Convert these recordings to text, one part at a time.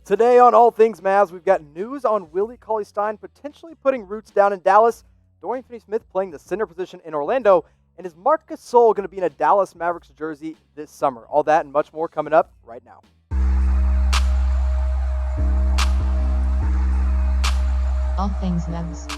Today on All Things Mavs, we've got news on Willie Cauley-Stein potentially putting roots down in Dallas, Dorian Finney-Smith playing the center position in Orlando, and is Marc Gasol going to be in a Dallas Mavericks jersey this summer? All that and much more coming up right now. All Things Mavs.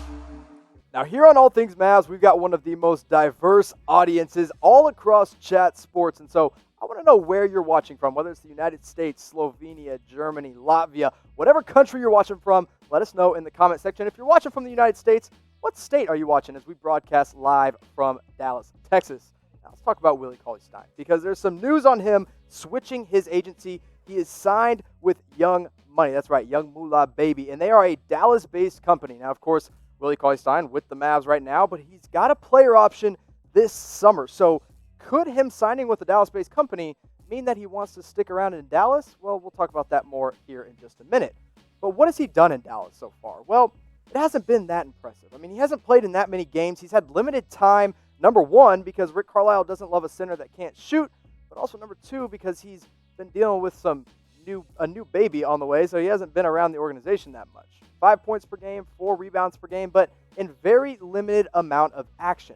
Now here on All Things Mavs, we've got one of the most diverse audiences all across chat sports, and so I want to know where you're watching from, whether it's the United States, Slovenia, Germany, Latvia, whatever country you're watching from, let us know in the comment section. If you're watching from the United States, what state are you watching as we broadcast live from Dallas, Texas? Now let's talk about Willie Cauley-Stein because there's some news on him switching his agency. He is signed with Young Money. That's right, Young Moolah Baby, and they are a Dallas-based company. Now, of course, Willie Cauley-Stein with the Mavs right now, but he's got a player option this summer. So could him signing with a Dallas-based company mean that he wants to stick around in Dallas? Well, we'll talk about that more here in just a minute. But what has he done in Dallas so far? Well, it hasn't been that impressive. I mean, he hasn't played in that many games. He's had limited time, number one, because Rick Carlisle doesn't love a center that can't shoot, but also number two, because he's been dealing with a new baby on the way, so he hasn't been around the organization that much. 5 points per game, 4 rebounds per game, but in very limited amount of action.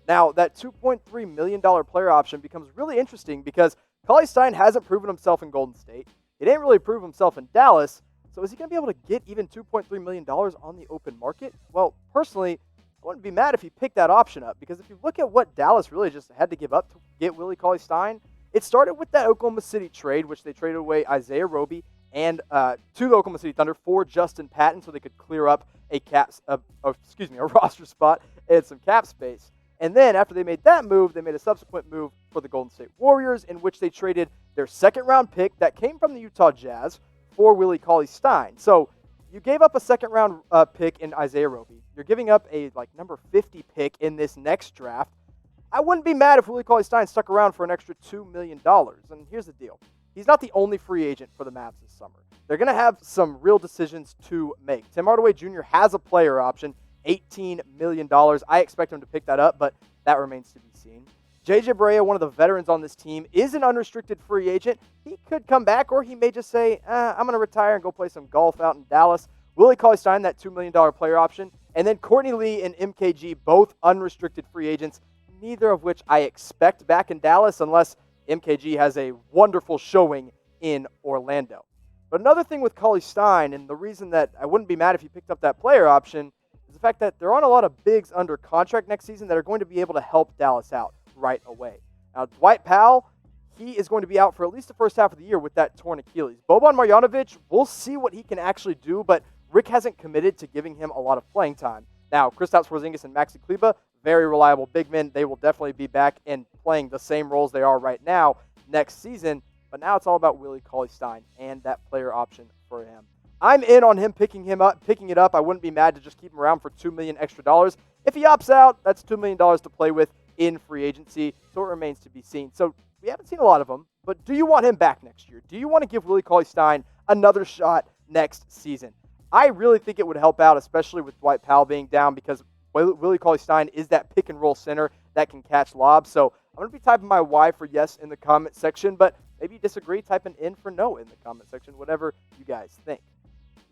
Now, that $2.3 million player option becomes really interesting because Cauley-Stein hasn't proven himself in Golden State. He didn't really prove himself in Dallas. So is he going to be able to get even $2.3 million on the open market? Well, personally, I wouldn't be mad if he picked that option up because if you look at what Dallas really just had to give up to get Willie Cauley-Stein, it started with that Oklahoma City trade, which they traded away Isaiah Roby and to the Oklahoma City Thunder for Justin Patton so they could clear up a roster spot and some cap space. And then after they made that move, they made a subsequent move for the Golden State Warriors in which they traded their second-round pick that came from the Utah Jazz for Willie Cauley-Stein. So you gave up a second-round pick in Isaiah Roby. You're giving up a number 50 pick in this next draft. I wouldn't be mad if Willie Cauley-Stein stuck around for an extra $2 million. And here's the deal. He's not the only free agent for the Mavs this summer. They're going to have some real decisions to make. Tim Hardaway Jr. has a player option. $18 million. I expect him to pick that up, but that remains to be seen. J.J. Barea, one of the veterans on this team, is an unrestricted free agent. He could come back, or he may just say, I'm going to retire and go play some golf out in Dallas. Willie Cauley-Stein, that $2 million player option. And then Courtney Lee and MKG, both unrestricted free agents, neither of which I expect back in Dallas unless MKG has a wonderful showing in Orlando. But another thing with Cauley-Stein, and the reason that I wouldn't be mad if he picked up that player option, is the fact that there aren't a lot of bigs under contract next season that are going to be able to help Dallas out right away. Now, Dwight Powell, he is going to be out for at least the first half of the year with that torn Achilles. Boban Marjanovic, we'll see what he can actually do, but Rick hasn't committed to giving him a lot of playing time. Now, Kristaps Porzingis and Maxi Kleber, very reliable big men. They will definitely be back and playing the same roles they are right now next season, but now it's all about Willie Cauley-Stein and that player option for him. I'm in on him picking it up. I wouldn't be mad to just keep him around for $2 million extra. If he opts out, that's $2 million to play with in free agency, so it remains to be seen. So we haven't seen a lot of him, but do you want him back next year? Do you want to give Willie Cauley-Stein another shot next season? I really think it would help out, especially with Dwight Powell being down, because Willie Cauley-Stein is that pick-and-roll center that can catch lobs. So I'm going to be typing my Y for yes in the comment section, but maybe you disagree, type an N for no in the comment section, whatever you guys think.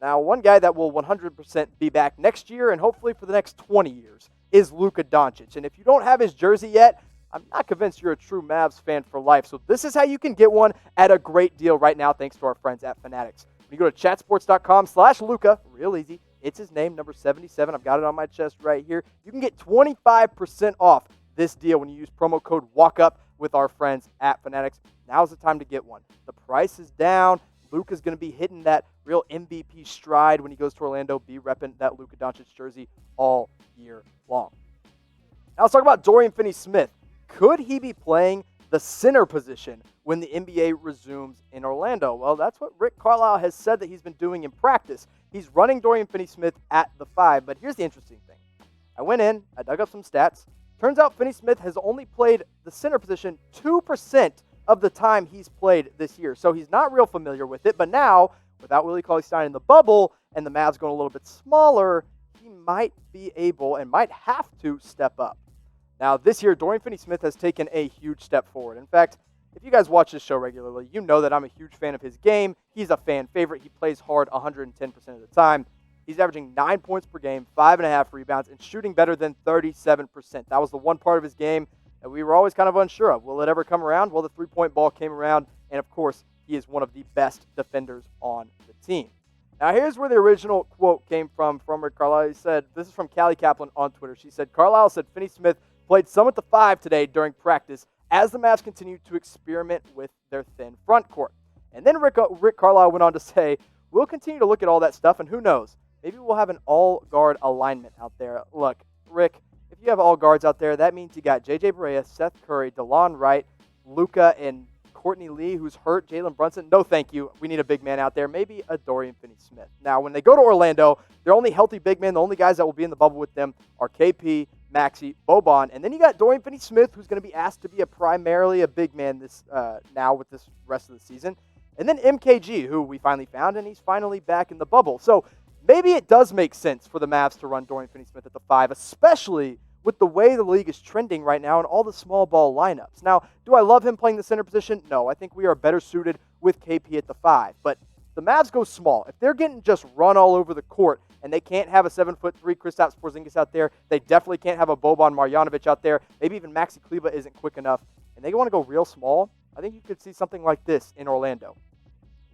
Now, one guy that will 100% be back next year and hopefully for the next 20 years is Luca Doncic. And if you don't have his jersey yet, I'm not convinced you're a true Mavs fan for life. So this is how you can get one at a great deal right now thanks to our friends at Fanatics. When you go to chatsports.com/Luca, real easy, it's his name, number 77. I've got it on my chest right here. You can get 25% off this deal when you use promo code WALKUP with our friends at Fanatics. Now's the time to get one. The price is down. Luka's going to be hitting that real MVP stride when he goes to Orlando, be repping that Luca Doncic jersey all year long. Now let's talk about Dorian Finney-Smith. Could he be playing the center position when the NBA resumes in Orlando? Well, that's what Rick Carlisle has said that he's been doing in practice. He's running Dorian Finney-Smith at the 5, but here's the interesting thing. I went in, I dug up some stats. Turns out Finney-Smith has only played the center position 2% of the time he's played this year. So he's not real familiar with it, but now, without Willie Cauley-Stein in the bubble and the Mavs going a little bit smaller, he might be able and might have to step up. Now, this year, Dorian Finney-Smith has taken a huge step forward. In fact, if you guys watch this show regularly, you know that I'm a huge fan of his game. He's a fan favorite. He plays hard 110% of the time. He's averaging 9 points per game, 5.5 rebounds, and shooting better than 37%. That was the one part of his game that we were always kind of unsure of. Will it ever come around? Well, the three-point ball came around, and of course, he is one of the best defenders on the team. Now, here's where the original quote came from Rick Carlisle. He said, this is from Callie Kaplan on Twitter. She said, Carlisle said Finney-Smith played some at the 5 today during practice as the Mavs continued to experiment with their thin front court. And then Rick Carlisle went on to say, we'll continue to look at all that stuff, and who knows, maybe we'll have an all-guard alignment out there. Look, Rick, if you have all guards out there, that means you got J.J. Barea, Seth Curry, DeLon Wright, Luca, and Courtney Lee, who's hurt, Jalen Brunson. No, thank you. We need a big man out there, maybe a Dorian Finney-Smith. Now, when they go to Orlando, their only healthy big men, the only guys that will be in the bubble with them are KP, Maxey, Boban, and then you got Dorian Finney-Smith, who's going to be asked to be primarily a big man this now with this rest of the season, and then MKG, who we finally found, and he's finally back in the bubble. So maybe it does make sense for the Mavs to run Dorian Finney-Smith at the 5, especially with the way the league is trending right now and all the small ball lineups. Now, do I love him playing the center position? No, I think we are better suited with KP at the 5. But the Mavs go small. If they're getting just run all over the court and they can't have a 7'3" Kristaps Porzingis out there, they definitely can't have a Boban Marjanovic out there, maybe even Maxi Kleber isn't quick enough, and they want to go real small, I think you could see something like this in Orlando.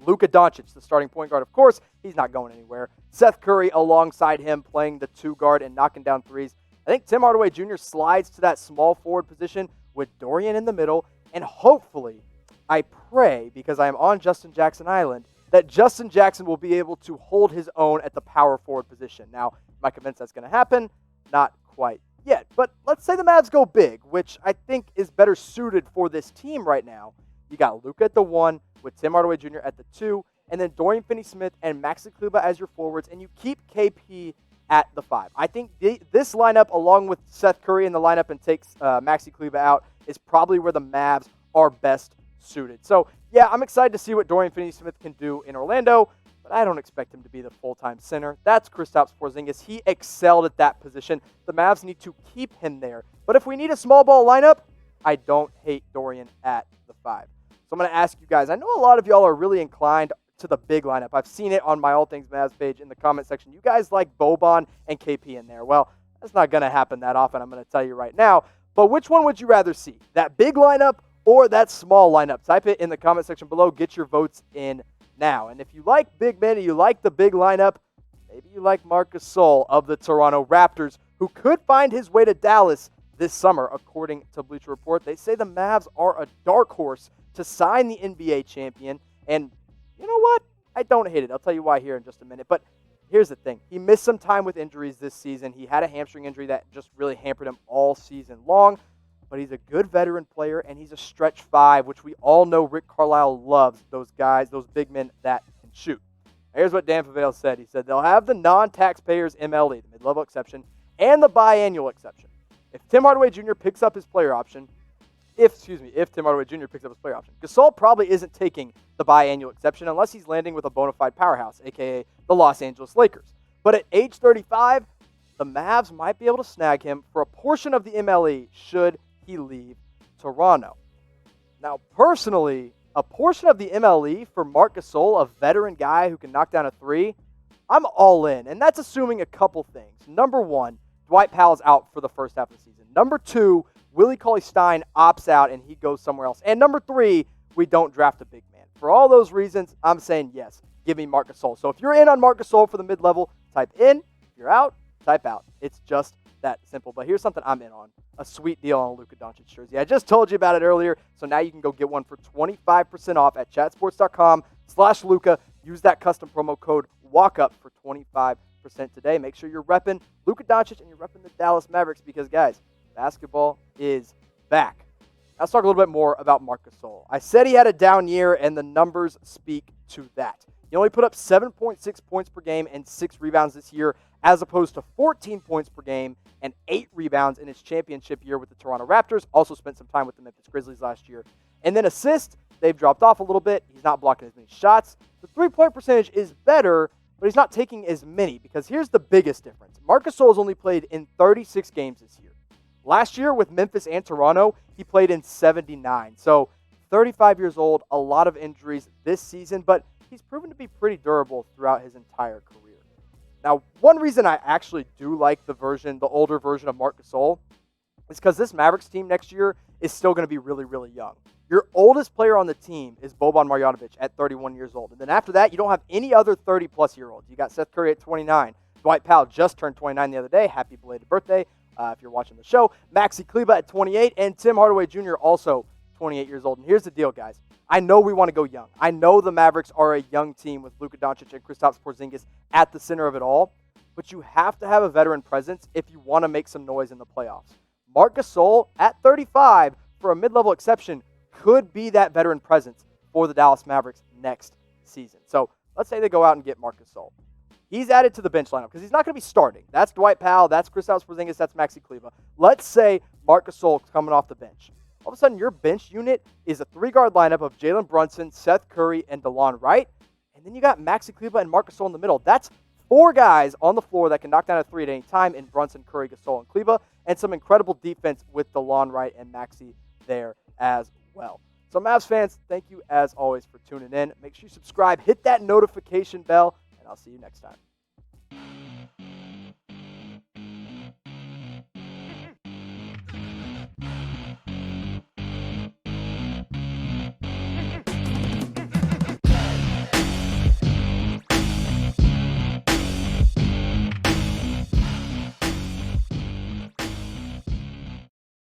Luca Doncic, the starting point guard, of course, he's not going anywhere. Seth Curry alongside him playing the 2 guard and knocking down threes. I think Tim Hardaway Jr. slides to that small forward position with Dorian in the middle, and hopefully, I pray, because I am on Justin Jackson Island, that Justin Jackson will be able to hold his own at the power forward position. Now, am I convinced that's going to happen? Not quite yet, but let's say the Mavs go big, which I think is better suited for this team right now. You got Luka at the 1 with Tim Hardaway Jr. at the 2, and then Dorian Finney-Smith and Maxi Kleber as your forwards, and you keep KP at the 5. I think this lineup, along with Seth Curry in the lineup and takes Maxi Kleber out, is probably where the Mavs are best suited. So, yeah, I'm excited to see what Dorian Finney-Smith can do in Orlando, but I don't expect him to be the full-time center. That's Kristaps Porzingis. He excelled at that position. The Mavs need to keep him there. But if we need a small ball lineup, I don't hate Dorian at the 5. So I'm going to ask you guys, I know a lot of y'all are really inclined to the big lineup. I've seen it on my All Things Mavs page in the comment section. You guys like Boban and KP in there. Well, that's not going to happen that often, I'm going to tell you right now. But which one would you rather see? That big lineup or that small lineup? Type it in the comment section below. Get your votes in now. And if you like big men and you like the big lineup, maybe you like Marc Gasol of the Toronto Raptors, who could find his way to Dallas this summer, according to Bleacher Report. They say the Mavs are a dark horse to sign the NBA champion. And you know what? I don't hate it. I'll tell you why here in just a minute. But here's the thing. He missed some time with injuries this season. He had a hamstring injury that just really hampered him all season long. But he's a good veteran player, and he's a stretch 5, which we all know Rick Carlisle loves, those guys, those big men that can shoot. Here's what Dan Favale said. He said they'll have the non-taxpayers MLE, the mid-level exception, and the biannual exception. If Tim Hardaway Jr. picks up his player option, if Tim Hardaway Jr. picks up his player option, Gasol probably isn't taking the biannual exception unless he's landing with a bona fide powerhouse, a.k.a. the Los Angeles Lakers. But at age 35, the Mavs might be able to snag him for a portion of the MLE should he leave Toronto. Now, personally, a portion of the MLE for Marc Gasol, a veteran guy who can knock down a 3, I'm all in. And that's assuming a couple things. Number 1, Dwight Powell's out for the first half of the season. Number 2, Willie Cauley-Stein opts out and he goes somewhere else. And number 3, we don't draft a big man. For all those reasons, I'm saying yes, give me Marc Gasol. So if you're in on Marc Gasol for the mid-level, type in. If you're out, type out. It's just that simple. But here's something I'm in on. A sweet deal on a Luca Doncic jersey. I just told you about it earlier, so now you can go get one for 25% off at chatsports.com/Luca. Use that custom promo code WALKUP for 25% today. Make sure you're repping Luca Doncic and you're repping the Dallas Mavericks because, guys, basketball is back. Now let's talk a little bit more about Marc Gasol. I said he had a down year, and the numbers speak to that. He only put up 7.6 points per game and 6 rebounds this year, as opposed to 14 points per game and 8 rebounds in his championship year with the Toronto Raptors. Also spent some time with the Memphis Grizzlies last year. And then assists, they've dropped off a little bit. He's not blocking as many shots. The three-point percentage is better, but he's not taking as many, because here's the biggest difference. Marc Gasol has only played in 36 games this year. Last year with Memphis and Toronto, he played in 79. So 35 years old, a lot of injuries this season, but he's proven to be pretty durable throughout his entire career. Now, one reason I actually do like the older version of Marc Gasol is because this Mavericks team next year is still going to be really, really young. Your oldest player on the team is Boban Marjanovic at 31 years old. And then after that, you don't have any other 30-plus-year-olds. You got Seth Curry at 29. Dwight Powell just turned 29 the other day. Happy belated birthday if you're watching the show. Maxi Kleber at 28, and Tim Hardaway Jr. also 28 years old. And here's the deal, guys. I know we want to go young. I know the Mavericks are a young team with Luca Doncic and Kristaps Porzingis at the center of it all, but you have to have a veteran presence if you want to make some noise in the playoffs. Marc Gasol at 35, for a mid-level exception, could be that veteran presence for the Dallas Mavericks next season. So let's say they go out and get Marc Gasol. He's added to the bench lineup because he's not going to be starting. That's Dwight Powell, that's Kristaps Porzingis, that's Maxi Kleber. Let's say Marc Gasol's coming off the bench. All of a sudden, your bench unit is a three-guard lineup of Jalen Brunson, Seth Curry, and DeLon Wright. And then you got Maxi Kleber and Marc Gasol in the middle. That's four guys on the floor that can knock down a three at any time in Brunson, Curry, Gasol, and Kleber, and some incredible defense with DeLon Wright and Maxi there as well. So Mavs fans, thank you as always for tuning in. Make sure you subscribe, hit that notification bell, and I'll see you next time.